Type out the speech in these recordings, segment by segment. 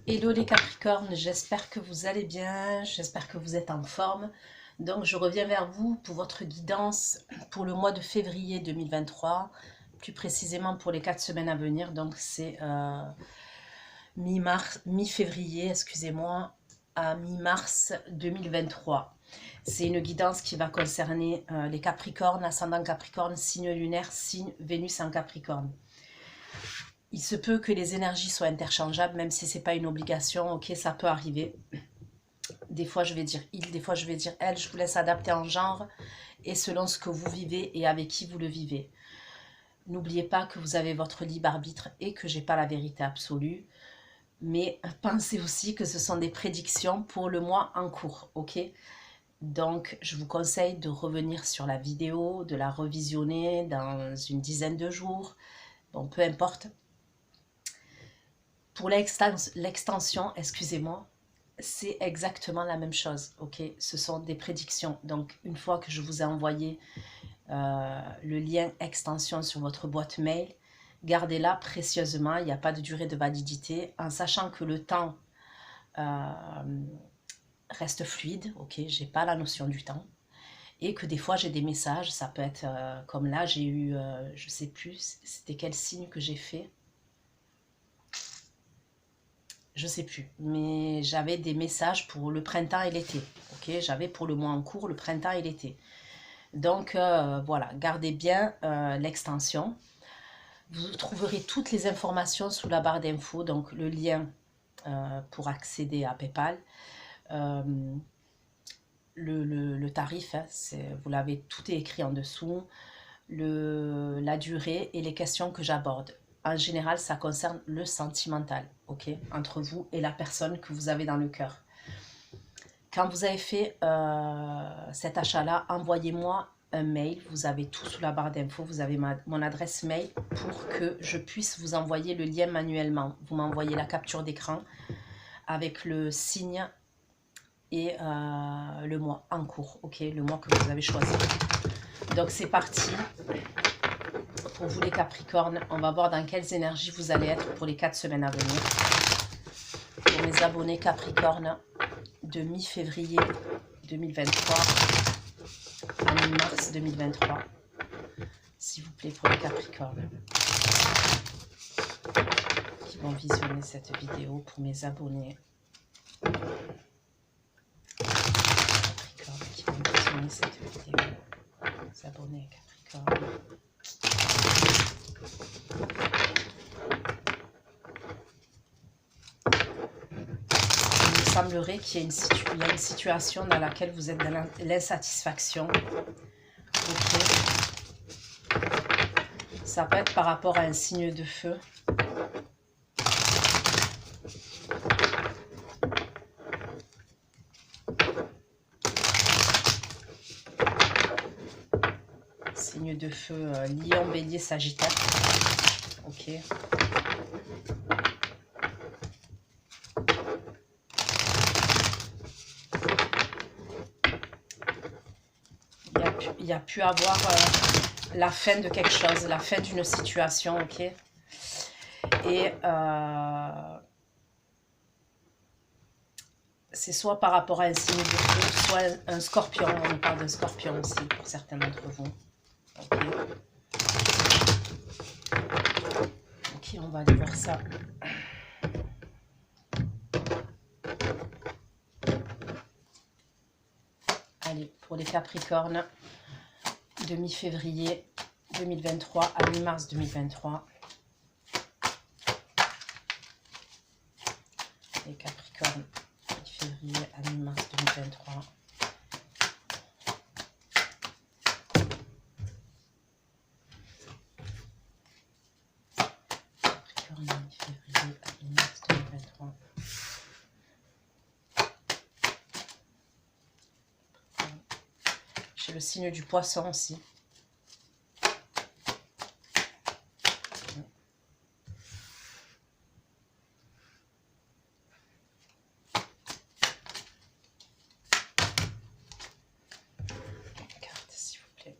Hello les Capricornes, j'espère que vous allez bien, j'espère que vous êtes en forme. Donc je reviens vers vous pour votre guidance pour le mois de février 2023, plus précisément pour les 4 semaines à venir. Donc c'est mi-février, excusez-moi, à mi-mars 2023. C'est une guidance qui va concerner les Capricornes, ascendant Capricorne, signe lunaire, signe Vénus en Capricorne. Il se peut que les énergies soient interchangeables, même si ce n'est pas une obligation, ok, ça peut arriver. Des fois, je vais dire il, des fois, je vais dire elle. Je vous laisse adapter en genre et selon ce que vous vivez et avec qui vous le vivez. N'oubliez pas que vous avez votre libre arbitre et que j'ai pas la vérité absolue. Mais pensez aussi que ce sont des prédictions pour le mois en cours, ok? Donc, je vous conseille de revenir sur la vidéo, de la revisionner dans une dizaine de jours. Bon, peu importe. Pour l'extension, excusez-moi, c'est exactement la même chose, ok? Ce sont des prédictions. Donc, une fois que je vous ai envoyé le lien extension sur votre boîte mail, gardez-la précieusement, il n'y a pas de durée de validité, en sachant que le temps reste fluide, ok? J'ai pas la notion du temps. Et que des fois, j'ai des messages, ça peut être comme là, j'ai eu, je sais plus, c'était quel signe que j'ai fait. Je sais plus, mais j'avais des messages pour le printemps et l'été. Ok, j'avais pour le mois en cours le printemps et l'été. Donc voilà, gardez bien l'extension. Vous trouverez toutes les informations sous la barre d'infos, donc le lien pour accéder à PayPal. Le tarif, hein, vous l'avez, tout est écrit en dessous. La durée et les questions que j'aborde. En général, ça concerne le sentimental, ok, entre vous et la personne que vous avez dans le cœur. Quand vous avez fait cet achat-là, envoyez-moi un mail. Vous avez tout sous la barre d'infos. Vous avez mon adresse mail pour que je puisse vous envoyer le lien manuellement. Vous m'envoyez la capture d'écran avec le signe et le mois en cours, ok, le mois que vous avez choisi. Donc c'est parti. Pour vous les Capricornes, on va voir dans quelles énergies vous allez être pour les 4 semaines à venir. Pour mes abonnés Capricornes, de mi-février 2023 à mi-mars 2023. S'il vous plaît, pour les Capricornes qui vont visionner cette vidéo, pour mes abonnés Capricornes qui vont visionner cette vidéo, mes abonnés Capricornes. Il me semblerait qu'il y a une situation dans laquelle vous êtes dans l'insatisfaction. Ok. Ça peut être par rapport à un signe de feu. Signe de feu, Lion, Bélier, Sagittaire. Ok. Il y a pu avoir la fin de quelque chose, la fin d'une situation, ok. Et c'est soit par rapport à un signe de feu, soit un scorpion. On nous parle d'un scorpion aussi pour certains d'entre vous. Ok. Ok, on va aller voir ça. Allez, pour les Capricornes, de mi-février 2023 à mi-mars 2023. Les Capricornes, mi-février à mi-mars 2023. Capricorne, mi-février à mi-mars 2023. J'ai le signe du poisson aussi. Carte, s'il vous plaît.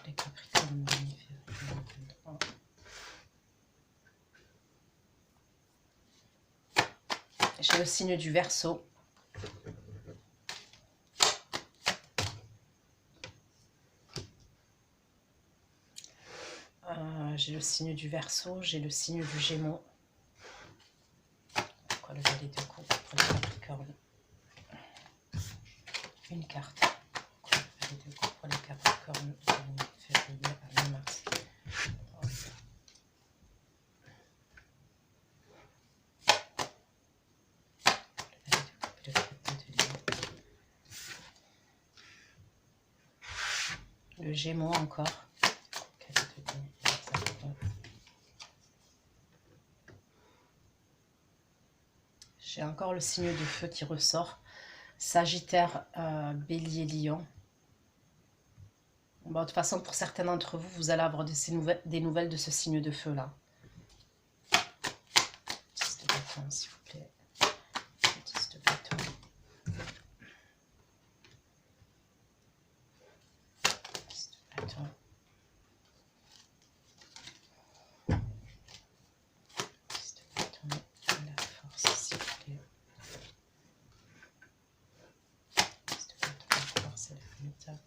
Les Capricornes, mi-février 2023. J'ai le signe du Verseau. J'ai le signe du Verseau, j'ai le signe du Gémeaux. Pourquoi le valet de coupe pour les Capricornes? Une carte. Pourquoi le valet de coupe pour les Capricornes de février à mi-mars? Le Gémeaux encore. J'ai encore le signe de feu qui ressort. Sagittaire, Bélier, Lion. Bon, de toute façon, pour certains d'entre vous, vous allez avoir des nouvelles de ce signe de feu-là. 10 de bâton, s'il vous plaît. 10 de bâton. 10 de bâton. 10 de bâton. La force, s'il vous plaît. 10 de bâton, la force et la méthode.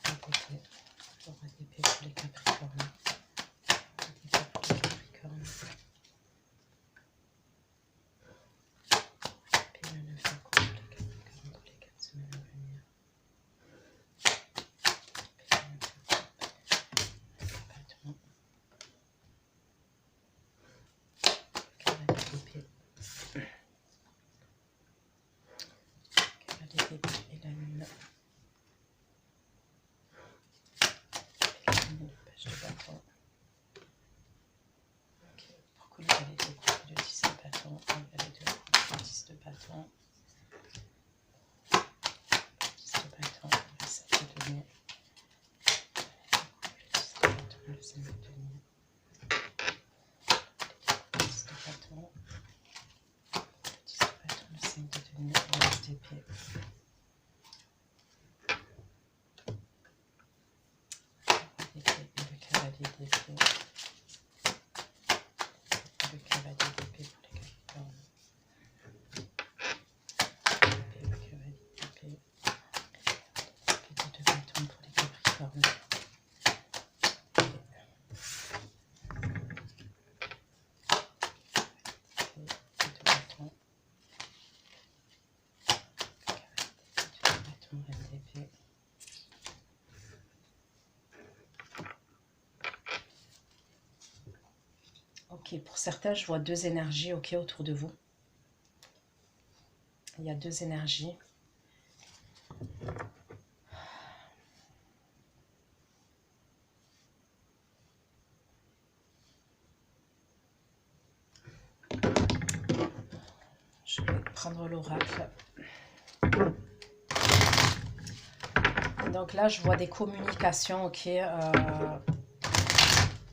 Le roi d'épée pour les Capricornes. Le roi d'épée pour les Capricornes. Épée, le 9 de coupe pour les Capricornes pour les 4 semaines à venir. Épée, le 9 de coupe. Bâton. Cavalier d'épée. Cavalier d'épée et la lune. Page de bâton. Ok, pourquoi le valet de coupe, le 10 de bâton, le valet de coupe, le 10 de bâton, le 10 de bâton, le 7 de denier, le 10 de bâton, le 5 de denier, le 10 de bâton, le 10 de bâton, le 5 de denier, le 10 d'épée. Le cavalier d'épée. Le cavalier d'épée pour les Capricornes. Le cavalier d'épée. L'épée de bâton pour les Capricornes. L'épée de bâton. Le cavalier d'épée, de bâton, reine d'épée. Ok, pour certains, je vois deux énergies, ok, autour de vous. Il y a deux énergies. Je vais prendre l'oracle. Donc là, je vois des communications, ok,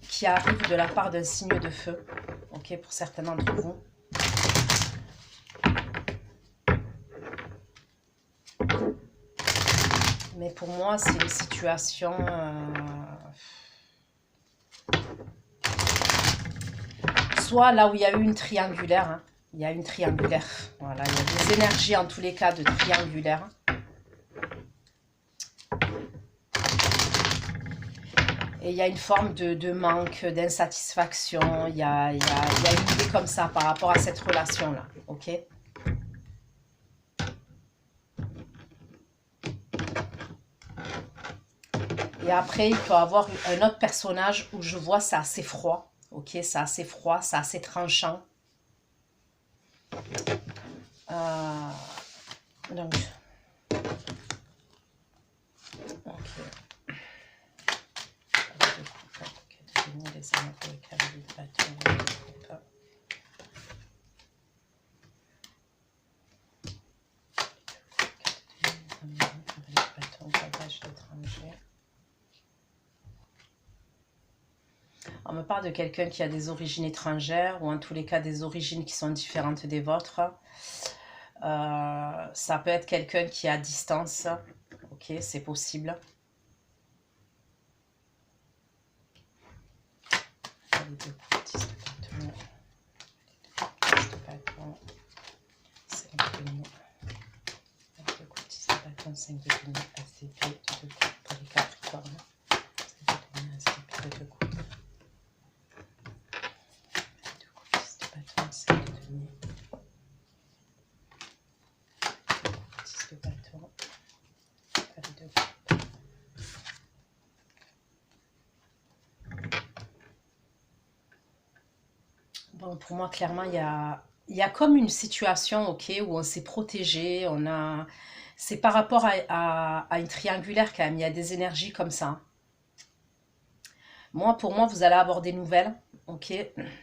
qui arrivent de la part d'un signe de feu, ok, pour certains d'entre vous. Mais pour moi, c'est une situation... soit là où il y a eu une triangulaire, hein, il y a une triangulaire, voilà, il y a des énergies en tous les cas de triangulaire. Et il y a une forme de manque, d'insatisfaction, il y a une idée comme ça par rapport à cette relation-là, ok? Et après, il peut y avoir un autre personnage où je vois c'est assez froid, ok? C'est assez froid, c'est assez tranchant. Donc, ok. Les armes pour les cavaliers de bâton, on me parle de quelqu'un qui a des origines étrangères ou en tous les cas des origines qui sont différentes des vôtres. Ça peut être quelqu'un qui est à distance, ok, c'est possible. 5 de denier, As d'épée, 2 de coupe pour les Capricornes. 5 de denier, As d'épée, 2 de coupe. 2 de coupe, 6 de bâton, 5 de denier. 6 de bâton, valet de coupe. Bon, pour moi, clairement, il y a comme une situation, ok, où on s'est protégé, on a... C'est par rapport à une triangulaire quand même, il y a des énergies comme ça. Moi, pour moi, vous allez avoir des nouvelles, ok.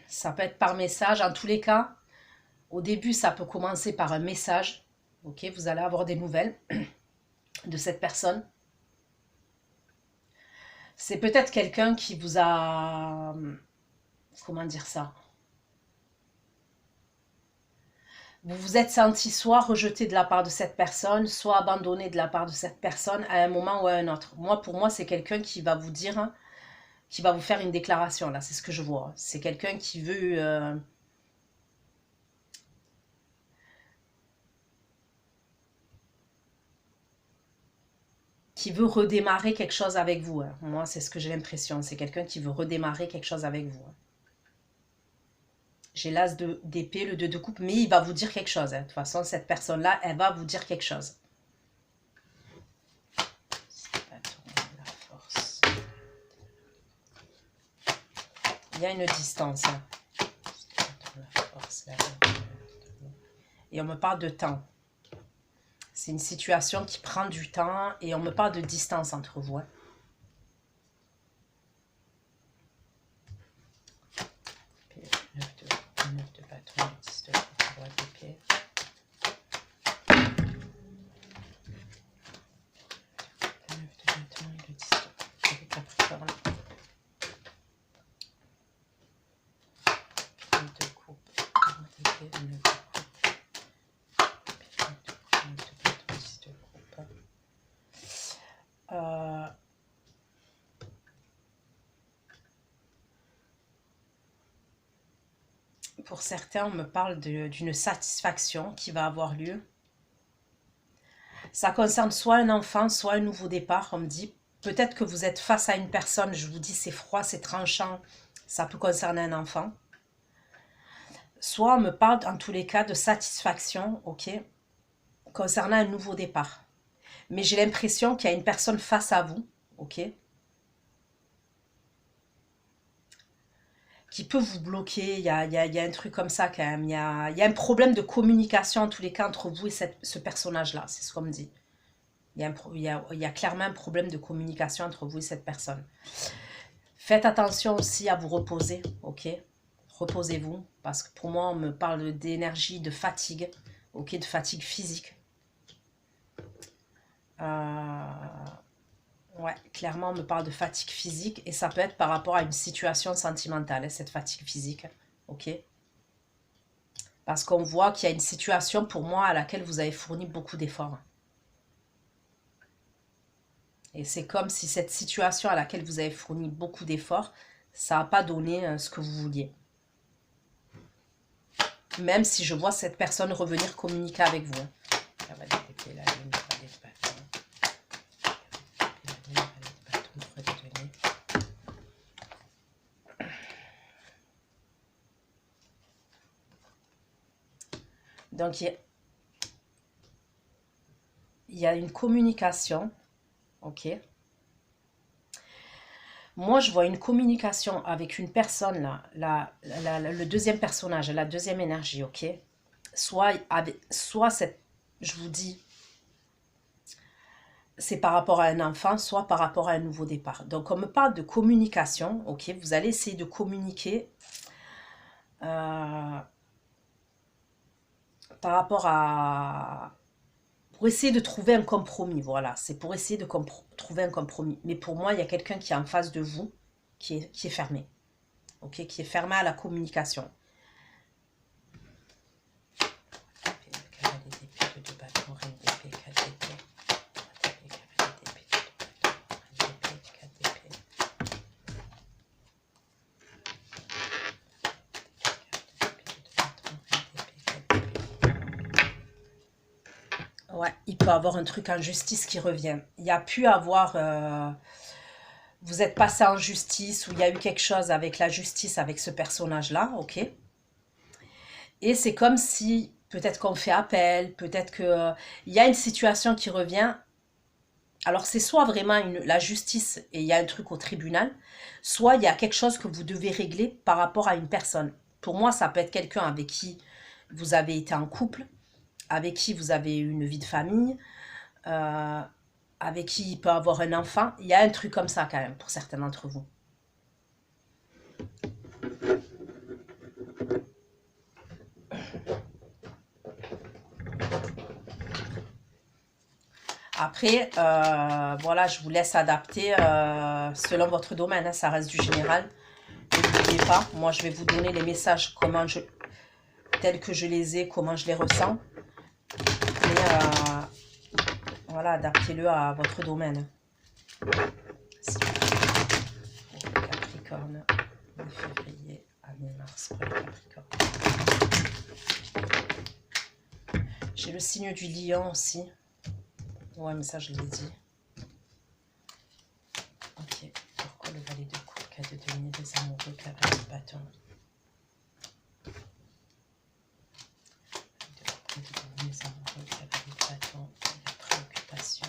Ça peut être par message, en tous les cas. Au début, ça peut commencer par un message, ok. Vous allez avoir des nouvelles de cette personne. C'est peut-être quelqu'un qui vous a... Comment dire ça? Vous vous êtes senti soit rejeté de la part de cette personne, soit abandonné de la part de cette personne à un moment ou à un autre. Moi, pour moi, c'est quelqu'un qui va vous dire, hein, qui va vous faire une déclaration, là, c'est ce que je vois. C'est quelqu'un qui veut redémarrer quelque chose avec vous, hein. Moi, c'est ce que j'ai l'impression. C'est quelqu'un qui veut redémarrer quelque chose avec vous, hein. J'ai l'as d'épée, le 2 de coupe, mais il va vous dire quelque chose, hein. De toute façon, cette personne-là, elle va vous dire quelque chose. La force. Il y a une distance, hein. Et on me parle de temps. C'est une situation qui prend du temps et on me parle de distance entre vous, hein. Neuf de bâton, 10 de roi d'épée. Le 9 de bâton et le 10 de Capricorne. Le 2 de coupe, roi d'épée, le 9 de coupe. Le 9 de bâton, 10 de coupe. Pour certains, on me parle d'une satisfaction qui va avoir lieu. Ça concerne soit un enfant, soit un nouveau départ. On me dit, peut-être que vous êtes face à une personne, je vous dis, c'est froid, c'est tranchant. Ça peut concerner un enfant. Soit on me parle, en tous les cas, de satisfaction, ok, concernant un nouveau départ. Mais j'ai l'impression qu'il y a une personne face à vous, ok, qui peut vous bloquer. Il y a un truc comme ça quand même. Il y a un problème de communication, en tous les cas, entre vous et ce personnage-là. C'est ce qu'on me dit. Il y a clairement un problème de communication entre vous et cette personne. Faites attention aussi à vous reposer, ok? Reposez-vous, parce que pour moi, on me parle d'énergie, de fatigue, ok? De fatigue physique. Ouais, clairement, on me parle de fatigue physique et ça peut être par rapport à une situation sentimentale, hein, cette fatigue physique, ok? Parce qu'on voit qu'il y a une situation, pour moi, à laquelle vous avez fourni beaucoup d'efforts. Et c'est comme si cette situation à laquelle vous avez fourni beaucoup d'efforts, ça n'a pas donné ce que vous vouliez. Même si je vois cette personne revenir communiquer avec vous. Donc, il y a une communication, ok? Moi, je vois une communication avec une personne, là, le deuxième personnage, la deuxième énergie, ok? Soit je vous dis, c'est par rapport à un enfant, soit par rapport à un nouveau départ. Donc, on me parle de communication, ok? Vous allez essayer de communiquer par rapport à... Pour essayer de trouver un compromis, voilà. C'est pour essayer de trouver un compromis. Mais pour moi, il y a quelqu'un qui est en face de vous, qui est fermé. Ok, qui est fermé à la communication. Ouais, il peut avoir un truc en justice qui revient. Il y a pu avoir... vous êtes passé en justice ou il y a eu quelque chose avec la justice, avec ce personnage-là, ok? Et c'est comme si, peut-être qu'on fait appel, peut-être que il y a une situation qui revient. Alors c'est soit vraiment la justice et il y a un truc au tribunal, soit il y a quelque chose que vous devez régler par rapport à une personne. Pour moi, ça peut être quelqu'un avec qui vous avez été en couple, avec qui vous avez eu une vie de famille, euh, avec qui il peut avoir un enfant. Il y a un truc comme ça quand même pour certains d'entre vous. Après, voilà, je vous laisse adapter selon votre domaine, hein, ça reste du général. N'oubliez pas, moi je vais vous donner les messages tels que je les ai, comment je les ressens. Mais voilà, adaptez-le à votre domaine. Capricorne, mi-février à mi-mars pour les Capricornes. J'ai le signe du lion aussi. Ouais, mais ça, je l'ai dit. Ok. Pourquoi le valet de coupe, cas de denier des amoureux, cavalier de bâton? Les amoureux, cavalier de bâton, la préoccupation.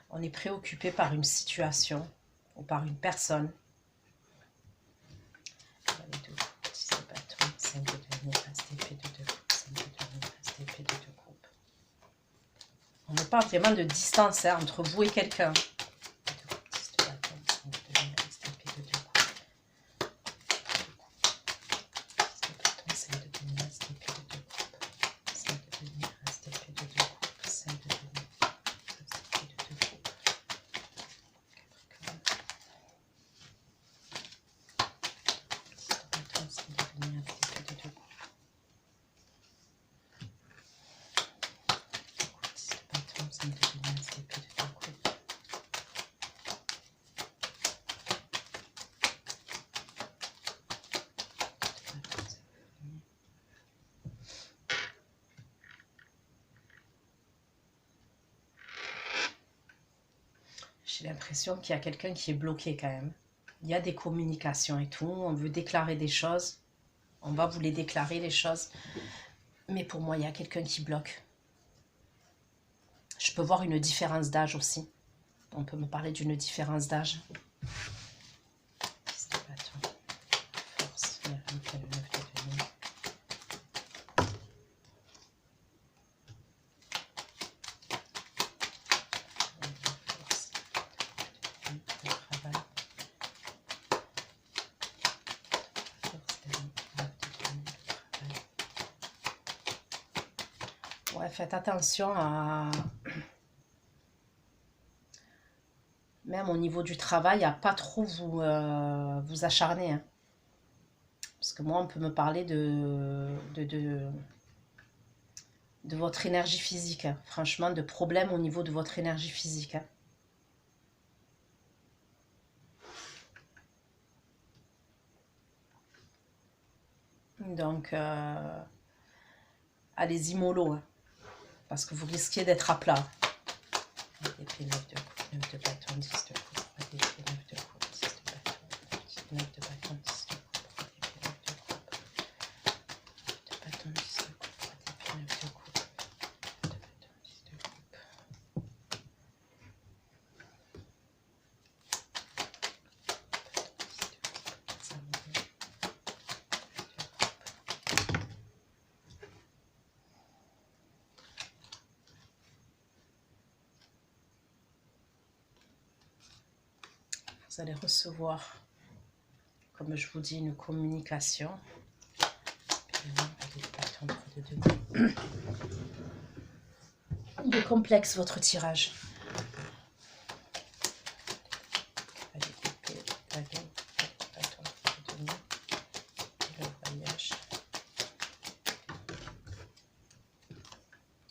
On est préoccupé par une situation ou par une personne. Valet de coupe, 10 de bâton, 5 de denier, as d'épée, 2 de coupe, 5 de denier, as d'épée, 2 de coupe. On ne parle vraiment de distance hein, entre vous et quelqu'un. J'ai l'impression qu'il y a quelqu'un qui est bloqué quand même. Il y a des communications et tout. On veut déclarer des choses. On va vous les déclarer, les choses. Mais pour moi, il y a quelqu'un qui bloque. Je peux voir une différence d'âge aussi. On peut me parler d'une différence d'âge. Force, le 9 de denier. Ouais, faites attention à... Même au niveau du travail, à pas trop vous acharner. Hein. Parce que moi, on peut me parler de votre énergie physique. Hein. Franchement, de problèmes au niveau de votre énergie physique. Hein. Donc, allez-y mollo. Hein. Parce que vous risquez d'être à plat. Épée, 9 de coupe, 9 de bâton, 10 de coupe, 3 d'épée, 9 de coupe, 10 de bâton, 9 de bâton, 10 de coupe, 3 d'épée, 9 de coupe, 9 de bâton, 10 de coupe, 3 d'épée, 9 de coupe, 9 de bâton, 10 de coupe. Vous allez recevoir, comme je vous dis, une communication. Il est complexe votre tirage.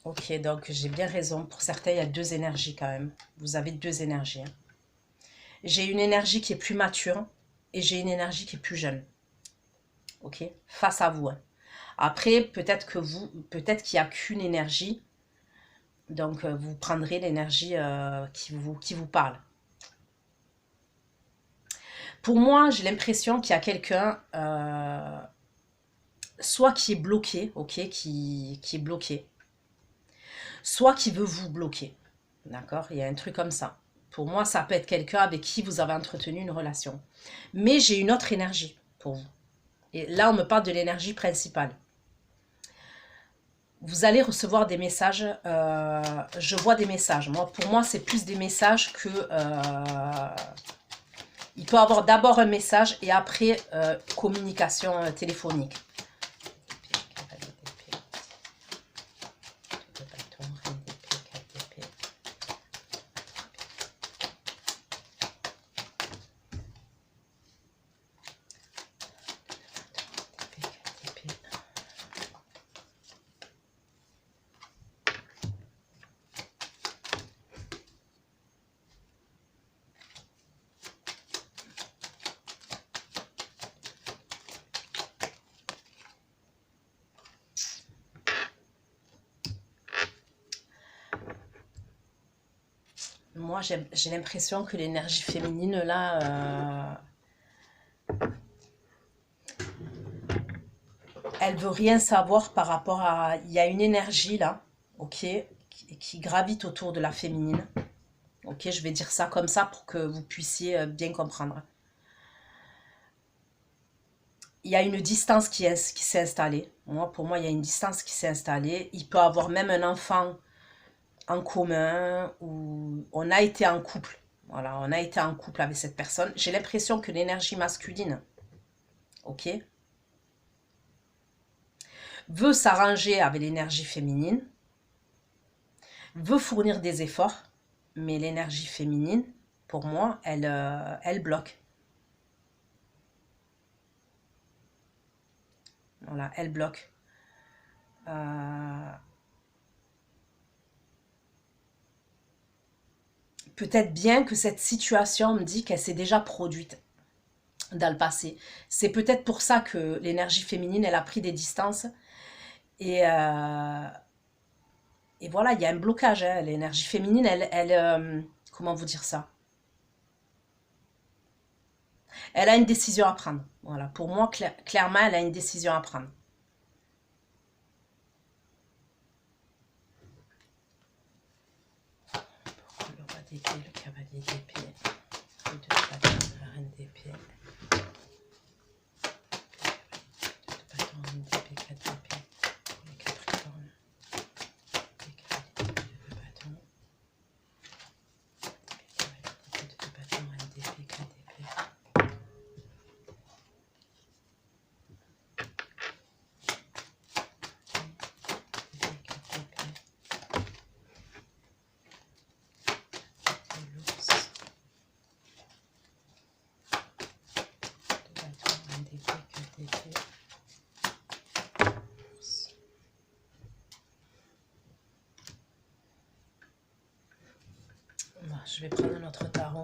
Ok, donc j'ai bien raison. Pour certains, il y a deux énergies quand même. Vous avez deux énergies. Hein. J'ai une énergie qui est plus mature et j'ai une énergie qui est plus jeune. ok, face à vous. Hein. Après, peut-être qu'il n'y a qu'une énergie, donc vous prendrez l'énergie qui vous parle. Pour moi, j'ai l'impression qu'il y a quelqu'un, soit qui est bloqué, ok, qui est bloqué, soit qui veut vous bloquer. D'accord? Il y a un truc comme ça. Pour moi, ça peut être quelqu'un avec qui vous avez entretenu une relation. Mais j'ai une autre énergie pour vous. Et là, on me parle de l'énergie principale. Vous allez recevoir des messages. Je vois des messages. Pour moi, c'est plus des messages que... il peut y avoir d'abord un message et après communication téléphonique. Moi, j'ai l'impression que l'énergie féminine, là, elle veut rien savoir par rapport à... Il y a une énergie, là, ok, qui gravite autour de la féminine. Ok, je vais dire ça comme ça pour que vous puissiez bien comprendre. Il y a une distance qui s'est installée. Pour moi, il y a une distance qui s'est installée. Il peut avoir même un enfant en commun ou on a été en couple. Voilà, on a été en couple avec cette personne. J'ai l'impression que l'énergie masculine, ok, veut s'arranger avec l'énergie féminine, veut fournir des efforts, mais l'énergie féminine, pour moi, elle bloque. Voilà, elle bloque. Peut-être bien que cette situation me dit qu'elle s'est déjà produite dans le passé. C'est peut-être pour ça que l'énergie féminine, elle a pris des distances. Et, et voilà, il y a un blocage. Hein. L'énergie féminine, comment vous dire ça? Elle a une décision à prendre. Voilà, pour moi, clairement, elle a une décision à prendre. Le roi d'épée, le cavalier d'épée, le deux de bâton, la reine d'épée. Je vais prendre notre tarot.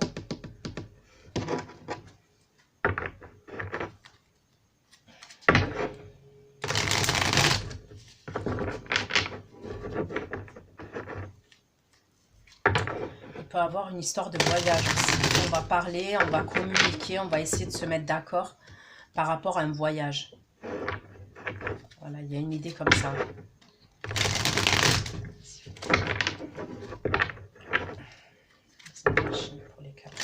Il peut y avoir une histoire de voyage aussi. On va parler, on va communiquer, on va essayer de se mettre d'accord par rapport à un voyage. Voilà, il y a une idée comme ça. Pour les Capricornes.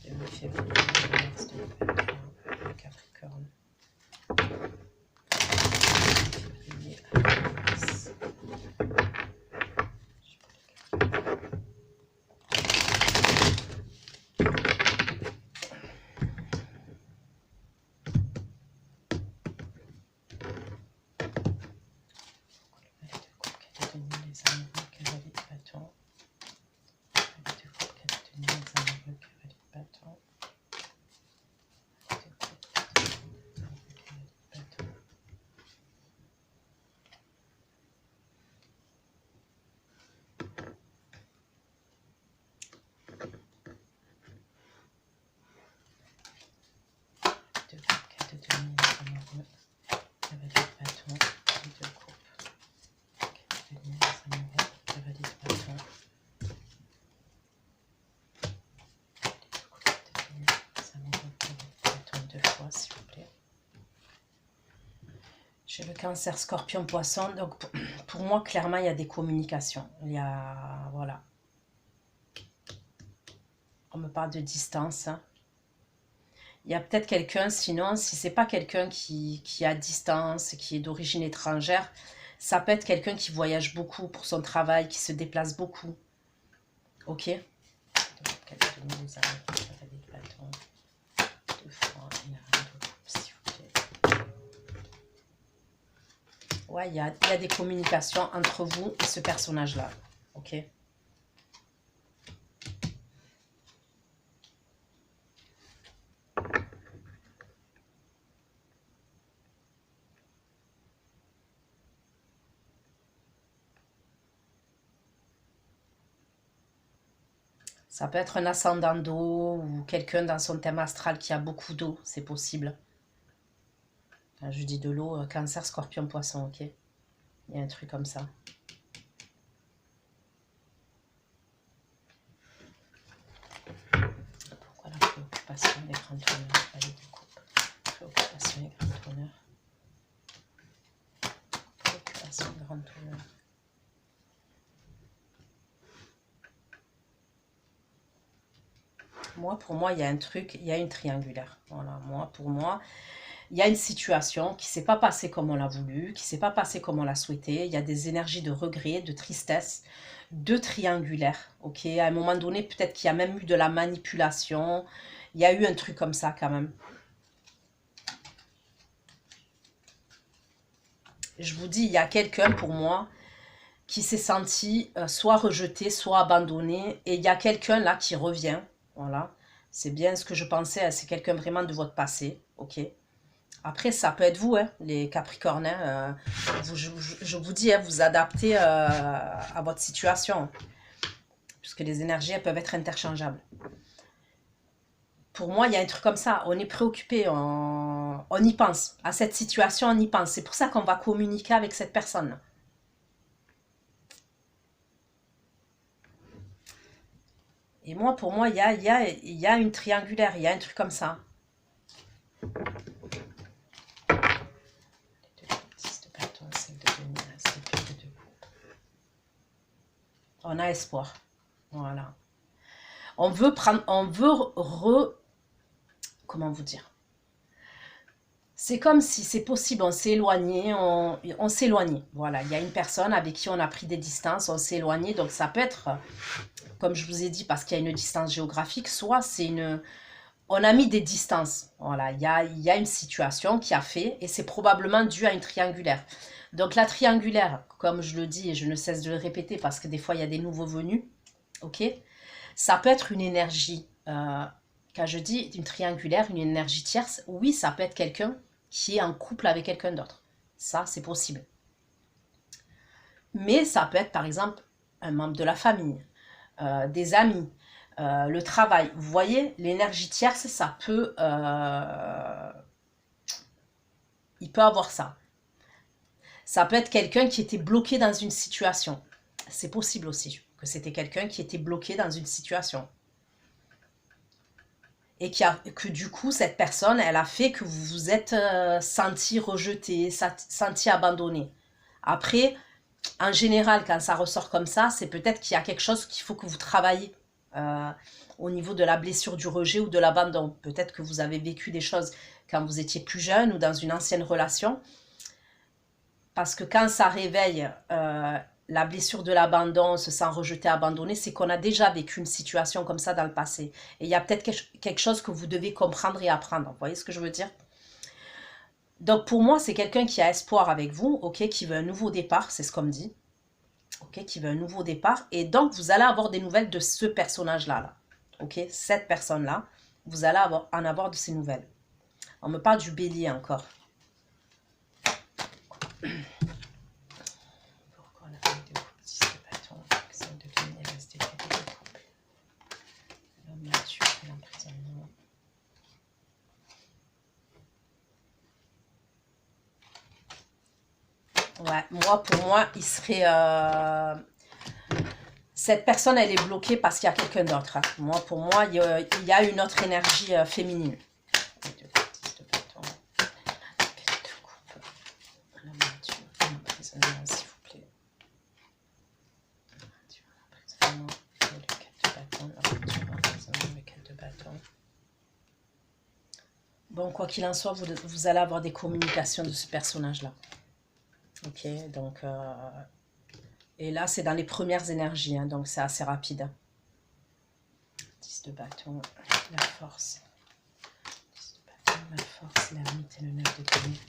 Demi-février, mars 2023, les Capricornes. Février à mars. J'ai le cancer, scorpion, poisson. Donc, pour moi, clairement, il y a des communications. Il y a... Voilà. On me parle de distance. Il y a peut-être quelqu'un, sinon, si c'est pas quelqu'un qui est à distance, qui est d'origine étrangère, ça peut être quelqu'un qui voyage beaucoup pour son travail, qui se déplace beaucoup. Ok. Ouais, il y a des communications entre vous et ce personnage-là. Ok. Ça peut être un ascendant d'eau ou quelqu'un dans son thème astral qui a beaucoup d'eau, c'est possible. Quand je dis de l'eau, cancer, scorpion, poisson, ok. Il y a un truc comme ça. Pourquoi la préoccupation des grands honneurs? Allez, découpe. Préoccupation des grands honneurs. Préoccupation des grands honneurs. Moi, pour moi, il y a un truc, il y a une triangulaire. Voilà, moi, pour moi, il y a une situation qui ne s'est pas passée comme on l'a voulu, qui ne s'est pas passée comme on l'a souhaité. Il y a des énergies de regret, de tristesse, de triangulaire. Ok, à un moment donné, peut-être qu'il y a même eu de la manipulation. Il y a eu un truc comme ça quand même. Je vous dis, il y a quelqu'un pour moi qui s'est senti soit rejeté, soit abandonné. Et il y a quelqu'un là qui revient. Voilà, c'est bien ce que je pensais. C'est quelqu'un vraiment de votre passé. Ok. Après, ça peut être vous, hein, les Capricornes. Hein, je vous dis, hein, vous adaptez à votre situation. Puisque les énergies, elles peuvent être interchangeables. Pour moi, il y a un truc comme ça. On est préoccupé, on y pense. À cette situation, on y pense. C'est pour ça qu'on va communiquer avec cette personne. Et moi, pour moi, il y a une triangulaire. Il y a un truc comme ça. On a espoir. Voilà. On veut prendre, comment vous dire? C'est comme si c'est possible, on s'est éloigné, on s'est éloigné. Voilà, il y a une personne avec qui on a pris des distances, on s'est éloigné. Donc ça peut être, comme je vous ai dit, parce qu'il y a une distance géographique, soit c'est une... On a mis des distances. Voilà, il y a une situation qui a fait, et c'est probablement dû à une triangulaire. Donc la triangulaire, comme je le dis, et je ne cesse de le répéter, parce que des fois il y a des nouveaux venus, ok? Ça peut être une énergie, quand je dis une triangulaire, une énergie tierce, oui, ça peut être quelqu'un qui est en couple avec quelqu'un d'autre. Ça, c'est possible. Mais ça peut être, par exemple, un membre de la famille, des amis, le travail. Vous voyez, l'énergie tierce, ça peut... il peut avoir ça. Ça peut être quelqu'un qui était bloqué dans une situation. C'est possible aussi que c'était quelqu'un qui était bloqué dans une situation. Et que du coup, cette personne, elle a fait que vous vous êtes senti rejeté, senti abandonné. Après, en général, quand ça ressort comme ça, c'est peut-être qu'il y a quelque chose qu'il faut que vous travaillez au niveau de la blessure du rejet ou de l'abandon. Peut-être que vous avez vécu des choses quand vous étiez plus jeune ou dans une ancienne relation. Parce que quand ça réveille la blessure de l'abandon, se sent rejeté, abandonné, c'est qu'on a déjà vécu une situation comme ça dans le passé. Et il y a peut-être quelque chose que vous devez comprendre et apprendre. Vous voyez ce que je veux dire? Donc pour moi, c'est quelqu'un qui a espoir avec vous, ok, qui veut un nouveau départ, c'est ce qu'on me dit. Ok, qui veut un nouveau départ. Et donc, vous allez avoir des nouvelles de ce personnage-là. Là. Ok, cette personne-là, vous allez en avoir de ces nouvelles. On me parle du bélier encore. Ouais, pour moi, il serait... Cette personne, elle est bloquée parce qu'il y a quelqu'un d'autre. Hein. Pour moi, il y a une autre énergie féminine. La Bon, quoi qu'il en soit, vous allez avoir des communications de ce personnage-là. Ok, donc... et là, c'est dans les premières énergies, hein, donc c'est assez rapide. 10 de bâton, la force. 10 de bâton, la force, l'ermite et le 9 de denier.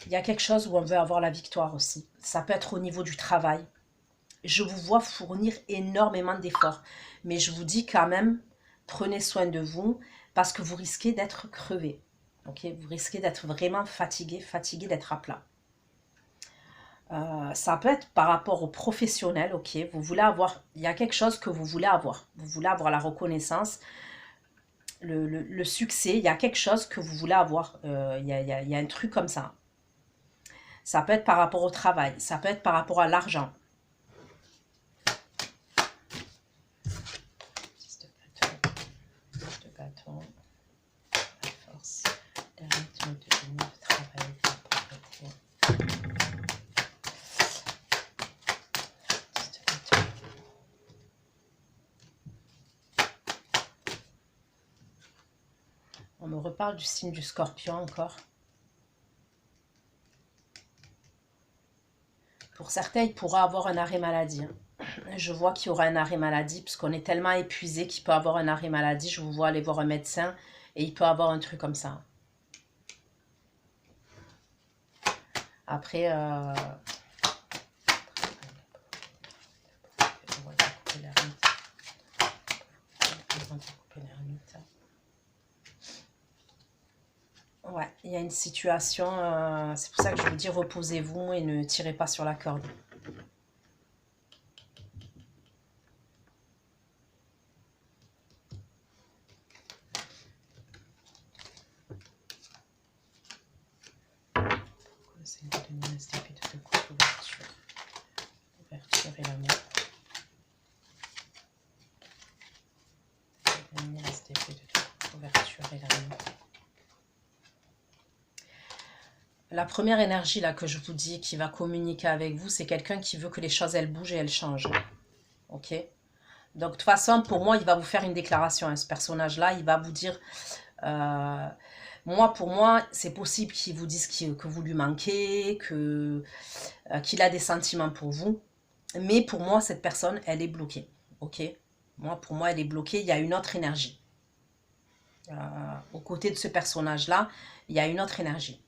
Il y a quelque chose où on veut avoir la victoire aussi. Ça peut être au niveau du travail. Je vous vois fournir énormément d'efforts. Mais je vous dis quand même, prenez soin de vous parce que vous risquez d'être crevé. Okay, vous risquez d'être vraiment fatigué d'être à plat. Ça peut être par rapport au professionnel, ok. Vous voulez avoir, il y a quelque chose que vous voulez avoir. Vous voulez avoir la reconnaissance, le succès. Il y a quelque chose que vous voulez avoir. Il y a un truc comme ça. Ça peut être par rapport au travail. Ça peut être par rapport à l'argent. De bâton, la force, le rythme de travail, de propriété. On me reparle du signe du Scorpion encore. Pour certains, il pourra avoir un arrêt maladie. Je vois qu'il y aura un arrêt maladie, puisqu'on est tellement épuisé qu'il peut avoir un arrêt maladie. Je vous vois aller voir un médecin et il peut avoir un truc comme ça. Après, ouais, il y a une situation, c'est pour ça que je vous dis reposez-vous et ne tirez pas sur la corde. Ouverture et l'amour. Ouverture et l'amour. La première énergie là que je vous dis qui va communiquer avec vous, c'est quelqu'un qui veut que les choses elles bougent et elles changent. Ok? Donc de toute façon, pour moi, il va vous faire une déclaration. Hein, ce personnage-là, il va vous dire, pour moi, c'est possible qu'il vous dise que vous lui manquez, qu'il a des sentiments pour vous. Mais pour moi, cette personne, elle est bloquée. Ok? Pour moi, elle est bloquée. Il y a une autre énergie. Aux côtés de ce personnage-là, il y a une autre énergie.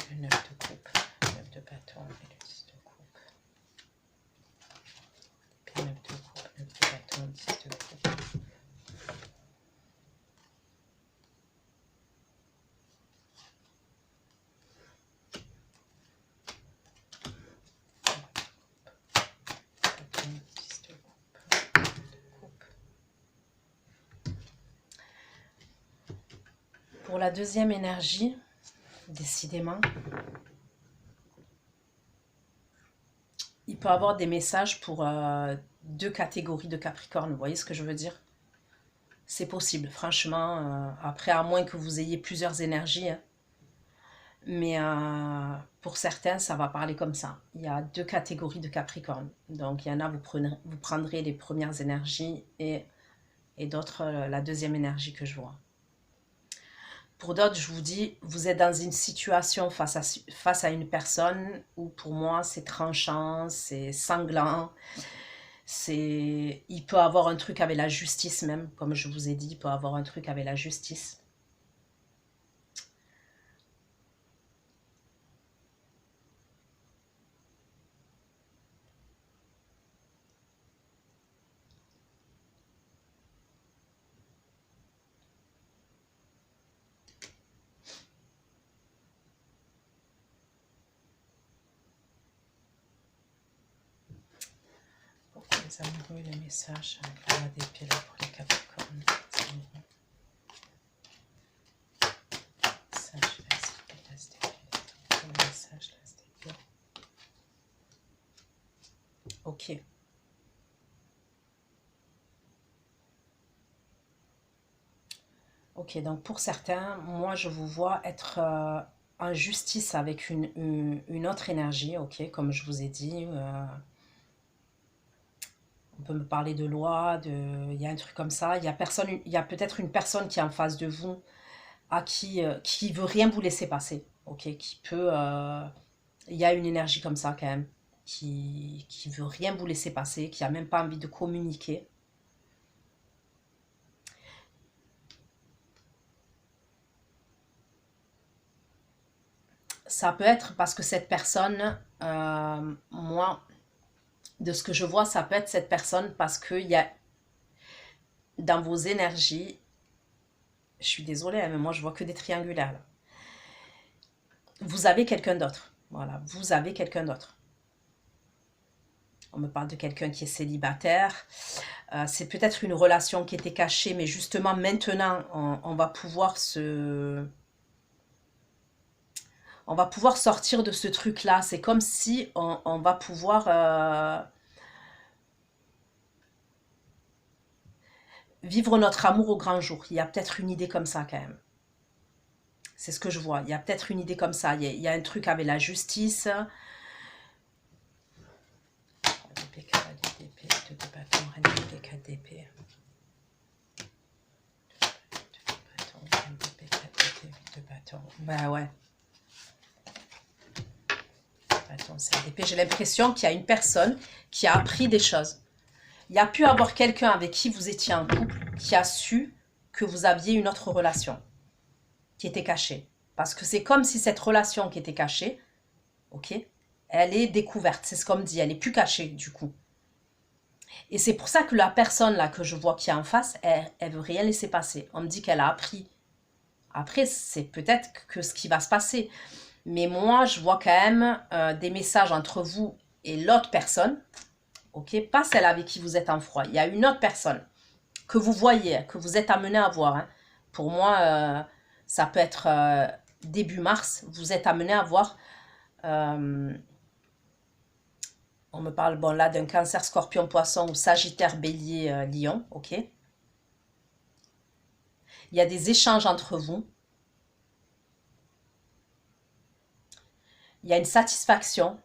Le 9 de coupe, le 9 de bâton et le 10 de coupe. Le 9 de coupe, 9 de bâton, 10 de coupe. Pour la deuxième énergie, décidément, il peut avoir des messages pour deux catégories de Capricorne. Vous voyez ce que je veux dire? C'est possible, franchement. Après, à moins que vous ayez plusieurs énergies. Hein. Mais pour certains, ça va parler comme ça. Il y a deux catégories de Capricorne. Donc, il y en a, vous prendrez les premières énergies et d'autres, la deuxième énergie que je vois. Pour d'autres, je vous dis, vous êtes dans une situation face à une personne où pour moi, c'est tranchant, c'est sanglant. Il peut avoir un truc avec la justice même, comme je vous ai dit, il peut avoir un truc avec la justice. Les amoureux et les messages, la d'épée là pour les Capricornes. Ok. Ok, donc pour certains, moi je vous vois être en justice avec une autre énergie, ok, comme je vous ai dit. On peut me parler de loi, il y a un truc comme ça. Il y a peut-être une personne qui est en face de vous à qui veut rien vous laisser passer, ok? Il y a une énergie comme ça quand même, qui veut rien vous laisser passer, qui a même pas envie de communiquer. Ça peut être parce que cette personne, moi, de ce que je vois, ça peut être cette personne parce qu'il y a dans vos énergies, je suis désolée, hein, mais moi je vois que des triangulaires là. Vous avez quelqu'un d'autre. Voilà, vous avez quelqu'un d'autre. On me parle de quelqu'un qui est célibataire. C'est peut-être une relation qui était cachée, mais justement maintenant, on va pouvoir on va pouvoir sortir de ce truc-là. C'est comme si on va pouvoir vivre notre amour au grand jour. Il y a peut-être une idée comme ça quand même. C'est ce que je vois. Il y a peut-être une idée comme ça. Il y a un truc avec la justice. Ben ouais. J'ai l'impression qu'il y a une personne qui a appris des choses. Il y a pu avoir quelqu'un avec qui vous étiez en couple qui a su que vous aviez une autre relation qui était cachée. Parce que c'est comme si cette relation qui était cachée, ok, elle est découverte. C'est ce qu'on me dit, elle est plus cachée du coup. Et c'est pour ça que la personne là que je vois qui est en face, elle veut rien laisser passer. On me dit qu'elle a appris. Après, c'est peut-être que ce qui va se passer. Mais moi, je vois quand même des messages entre vous et l'autre personne. Ok, pas celle avec qui vous êtes en froid. Il y a une autre personne que vous voyez, que vous êtes amené à voir. Hein. Pour moi, ça peut être début mars. Vous êtes amené à voir. On me parle bon là d'un Cancer, Scorpion, Poisson ou Sagittaire, Bélier, Lion. Ok. Il y a des échanges entre vous. Il y a une satisfaction.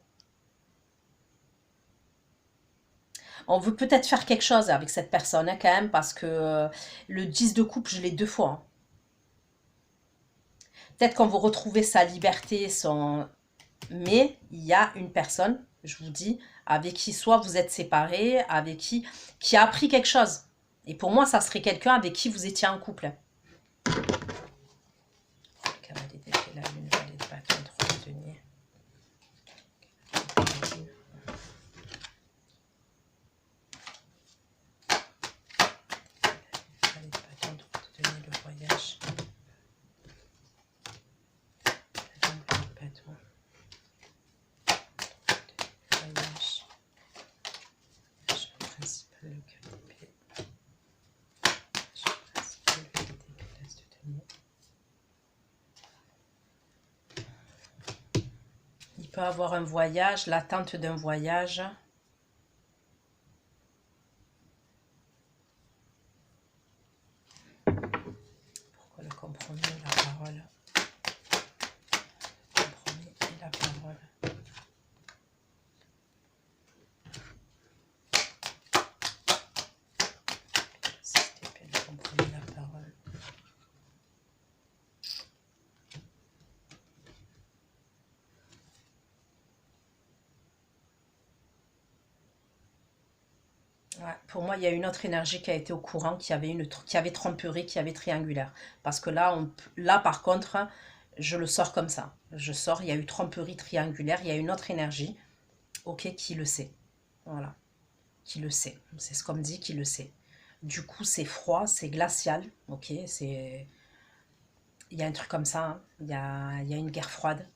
On veut peut-être faire quelque chose avec cette personne hein, quand même parce que le 10 de coupe, je l'ai 2 fois. Hein. Peut-être qu'on veut retrouver sa liberté, mais il y a une personne, je vous dis, avec qui soit vous êtes séparés, avec qui a appris quelque chose. Et pour moi, ça serait quelqu'un avec qui vous étiez en couple. La lune, les bâtons, 3 de denier. Il peut avoir un voyage, l'attente d'un voyage. Pourquoi le compromis et la parole? Le compromis et la parole. Le compromis et la parole. Ouais, pour moi, il y a une autre énergie qui a été au courant, qui avait tromperie, qui avait triangulaire. Parce que là, par contre, je le sors comme ça. Je sors, il y a eu tromperie triangulaire, il y a une autre énergie, ok, qui le sait. Voilà, qui le sait. C'est ce qu'on me dit, qui le sait. Du coup, c'est froid, c'est glacial, ok, c'est... Il y a un truc comme ça, hein. Il y a une guerre froide.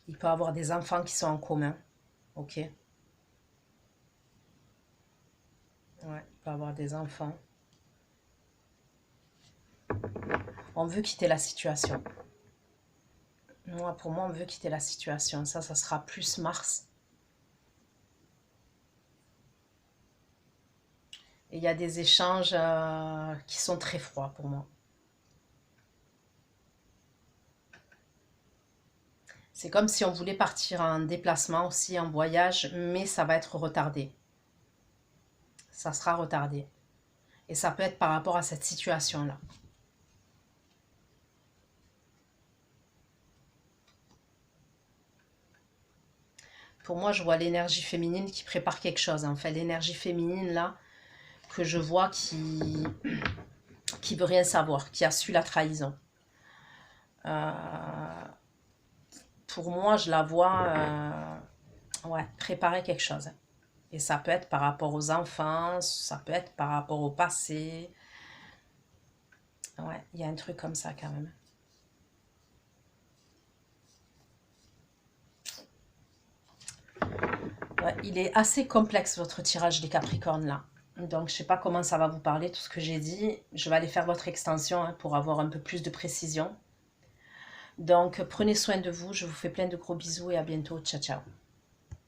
Il peut y avoir des enfants qui sont en commun, ok. Ouais, il peut y avoir des enfants. On veut quitter la situation. Moi, pour moi, on veut quitter la situation. Ça sera plus mars. Et il y a des échanges qui sont très froids pour moi. C'est comme si on voulait partir en déplacement aussi, en voyage, mais ça va être retardé. ça sera retardé. Et ça peut être par rapport à cette situation-là. Pour moi, je vois l'énergie féminine qui prépare quelque chose. En fait, l'énergie féminine, là, que je vois qui veut rien savoir, qui a su la trahison. Pour moi, je la vois ouais, préparer quelque chose. Et ça peut être par rapport aux enfants, ça peut être par rapport au passé. Ouais, il y a un truc comme ça quand même. Ouais, il est assez complexe votre tirage des Capricornes là. Donc je sais pas comment ça va vous parler, tout ce que j'ai dit. Je vais aller faire votre extension hein, pour avoir un peu plus de précision. Donc prenez soin de vous, je vous fais plein de gros bisous et à bientôt. Ciao ciao.